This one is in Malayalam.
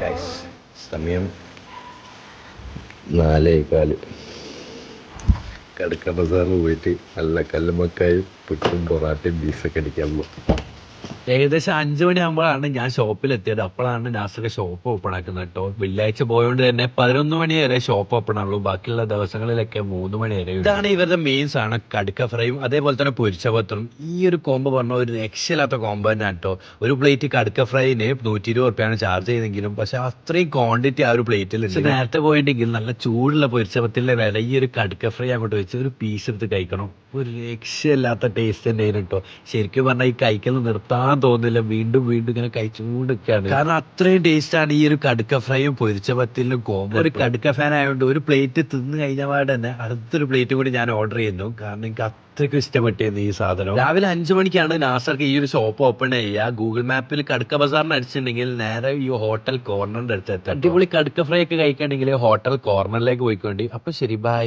ഗൈസ് സമയം 4:15. കടുക്ക ബസാറിൽ പോയിട്ട് നല്ല കല്ലുമ്മക്കായും പുട്ടും പൊറാട്ടയും ബീഫൊക്കെ അടിക്കാൻ പോകും. ഏകദേശം 5 മണിയാകുമ്പോഴാണ് ഞാൻ ഷോപ്പിലെത്തിയത്. അപ്പോഴാണ് നാസൊക്കെ ഷോപ്പ് ഓപ്പൺ ആക്കുന്നത് കേട്ടോ. വെള്ളിയാഴ്ച പോയതുകൊണ്ട് തന്നെ 11 മണി വരെ ഷോപ്പ് ഓപ്പൺ ആണുള്ളൂ. ബാക്കിയുള്ള ദിവസങ്ങളിലൊക്കെ 3 മണി വരെ. ഇതാണ് ഇവരുടെ മെയിൻ സാധനം, കടുക്ക ഫ്രൈയും അതേപോലെ തന്നെ പൊരിച്ച പത്രം. ഈ ഒരു കോംബോ പറഞ്ഞാൽ ഒരു രക്ഷയില്ലാത്ത കോംബോ തന്നെ കേട്ടോ. ഒരു പ്ലേറ്റ് കടുക്ക ഫ്രൈന് 120 റുപ്യാണ് ചാർജ് ചെയ്തെങ്കിലും പക്ഷെ അത്രയും ക്വാണ്ടിറ്റി ആ ഒരു പ്ലേറ്റിൽ ഉണ്ട്. നേരത്തെ പോയിട്ടുണ്ടെങ്കിൽ നല്ല ചൂടുള്ള പൊരിച്ച പത്തിൻ്റെ വില ഈ ഒരു കടുക്ക ഫ്രൈ അങ്ങോട്ട് വെച്ച് ഒരു പീസ് എടുത്ത് കഴിക്കണം. ഒരു രക്ഷയില്ലാത്ത ടേസ്റ്റ് തന്നെയാണ് കേട്ടോ. ശരിക്കും പറഞ്ഞാൽ ഈ കഴിക്കൽ നിർത്താൻ തോന്നില്ല, വീണ്ടും വീണ്ടും ഇങ്ങനെ കഴിച്ചുകൊണ്ടിരിക്കുകയാണ്. കാരണം അത്രയും ടേസ്റ്റാണ് ഈ ഒരു കടുക്ക ഫ്രൈയും പൊരിച്ച പത്തിലും കോംബോ. ഒരു കടുക്ക ഫാൻ ആയതുകൊണ്ട് ഒരു പ്ലേറ്റ് തിന്ന് കഴിഞ്ഞ പാടെ തന്നെ അടുത്തൊരു പ്ലേറ്റ് കൂടി ഞാൻ ഓർഡർ ചെയ്യുന്നു. കാരണം എനിക്ക് അത്രയ്ക്കും ഇഷ്ടപ്പെട്ടിരുന്നു ഈ സാധനം. രാവിലെ 5 മണിക്കാണ് നാസർക്ക് ഈ ഒരു ഷോപ്പ് ഓപ്പൺ ചെയ്യുക. ഗൂഗിൾ മാപ്പിൽ കടുക്ക ബസാറിന് അടിച്ചിട്ടുണ്ടെങ്കിൽ നേരെ ഈ ഹോട്ടൽ കോർണറിന്റെ അടുത്ത് എത്താം. അടിപൊളി കടുക്ക ഫ്രൈ ഒക്കെ കഴിക്കുകയാണെങ്കിൽ ഹോട്ടൽ കോർണറിലേക്ക് പോയിക്കോണ്ടി. അപ്പൊ ശരി, ബൈ.